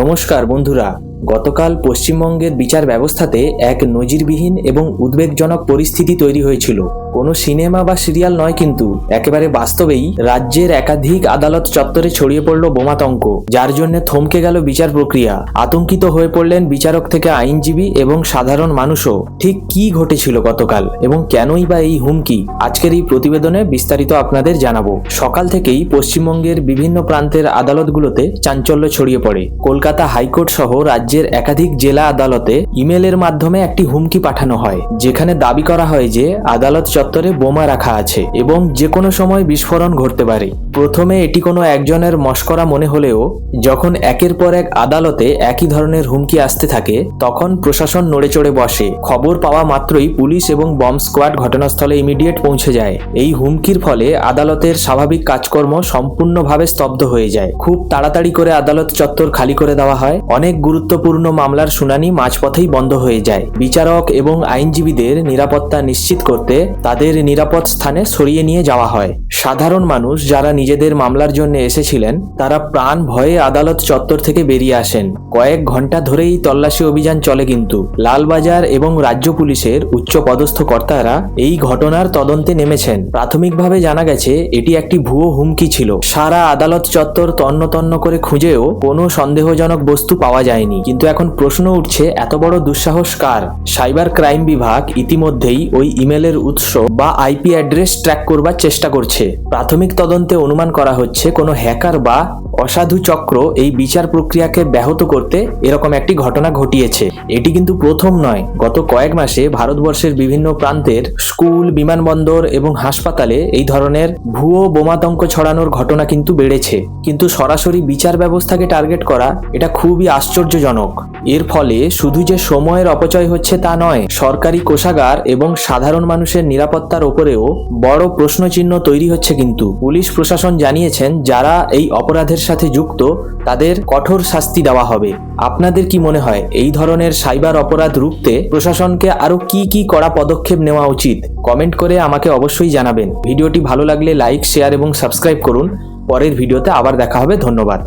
নমস্কার বন্ধুরা। গতকাল পশ্চিমবঙ্গের বিচার ব্যবস্থাতে এক নজিরবিহীন এবং উদ্বেগজনক পরিস্থিতি তৈরি হয়েছিল। কোনো সিনেমা বা সিরিয়াল নয়, কিন্তু একেবারে বাস্তবেই রাজ্যের একাধিক আদালত চত্বরে ছড়িয়ে পড়ল বোমাতঙ্ক, যার জন্য থমকে গেল বিচার প্রক্রিয়া। আতঙ্কিত হয়ে পড়লেন বিচারক থেকে আইনজীবী এবং সাধারণ মানুষও। ঠিক কি ঘটেছিল গতকাল এবং কেনই বা এই হুমকি, আজকের এই প্রতিবেদনে বিস্তারিত আপনাদের জানাবো। সকাল থেকেই পশ্চিমবঙ্গের বিভিন্ন প্রান্তের আদালতগুলোতে চাঞ্চল্য ছড়িয়ে পড়ে। কলকাতা হাইকোর্ট সহ রাজ্যের একাধিক জেলা আদালতে ইমেলের মাধ্যমে একটি হুমকি পাঠানো হয়, যেখানে দাবি করা হয় যে আদালত চত্বরে বোমা রাখা আছে এবং যে কোনো সময় বিস্ফোরণ ঘটতে পারে। প্রথমে এটি কোনো একজনের মশকরা মনে হলেও যখন একের পর এক আদালতে একই ধরনের হুমকি আসতে থাকে, তখন প্রশাসন নড়েচড়ে বসে। খবর পাওয়া মাত্রই পুলিশ এবং বম্ব স্কোয়াড ঘটনাস্থলে ইমিডিয়েট পৌঁছে যায়। এই হুমকির ফলে আদালতের স্বাভাবিক কাজকর্ম সম্পূর্ণভাবে স্তব্ধ হয়ে যায়। খুব তাড়াতাড়ি করে আদালত চত্বর খালি করে দেওয়া হয়। অনেক গুরুত্বপূর্ণ মামলার শুনানি মাঝপথেই বন্ধ হয়ে যায়। বিচারক এবং আইনজীবীদের নিরাপত্তা নিশ্চিত করতে তাদের নিরাপদ স্থানে সরিয়ে নিয়ে যাওয়া হয়। সাধারণ মানুষ যারা নিজেদের মামলার জন্য এসেছিলেন, তারা প্রাণ ভয়ে আদালত চত্বর থেকে বেরিয়ে আসেন। কয়েক ঘন্টা ধরেই তল্লাশি অভিযান চলে, কিন্তু লালবাজার এবং রাজ্য পুলিশের উচ্চ পদস্থ কর্তারা এই ঘটনার তদন্তে নেমেছেন। প্রাথমিকভাবে জানা গেছে এটি একটি ভুয়ো হুমকি ছিল। সারা আদালত চত্বর তন্ন তন্ন করে খুঁজেও কোনো সন্দেহজনক বস্তু পাওয়া যায়নি। কিন্তু এখন প্রশ্ন উঠছে, এত বড় দুঃসাহস কার? সাইবার ক্রাইম বিভাগ ইতিমধ্যেই ওই ইমেলের উৎস বা আইপি অ্যাড্রেস ট্র্যাক করবার চেষ্টা করছে। প্রাথমিক তদন্তে অনুমান করা হচ্ছে কোনো হ্যাকার বা অসাধু চক্র এই বিচার প্রক্রিয়াকে ব্যাহত করতে এরকম একটি ঘটনা ঘটিয়েছে। এটি কিন্তু প্রথম নয়। গত কয়েক মাসে ভারতবর্ষের বিভিন্ন প্রান্তের স্কুল, বিমানবন্দর এবং হাসপাতালে এই ধরনের ভুয়ো বোমাতঙ্ক ছড়ানোর ঘটনা কিন্তু বেড়েছে। কিন্তু সরাসরি বিচার ব্যবস্থাকে টার্গেট করা, এটা খুবই আশ্চর্যজনক। এর ফলে শুধু যে সময়ের অপচয় হচ্ছে তা নয়, সরকারি কোষাগার এবং সাধারণ মানুষের নিরাপত্তার ওপরেও বড় প্রশ্নচিহ্ন তৈরি হচ্ছে। কিন্তু পুলিশ প্রশাসন জানিয়েছেন, যারা এই অপরাধের সাথে যুক্ত তাদের কঠোর শাস্তি দেওয়া হবে। আপনাদের কি মনে হয়, এই ধরনের সাইবার অপরাধ রুখতে প্রশাসনকে আরো কি কড়া পদক্ষেপ নেওয়া উচিত? কমেন্ট করে আমাকে অবশ্যই জানাবেন। ভিডিওটি ভালো লাগলে লাইক, শেয়ার এবং সাবস্ক্রাইব করুন। পরের ভিডিওতে আবার দেখা হবে। ধন্যবাদ।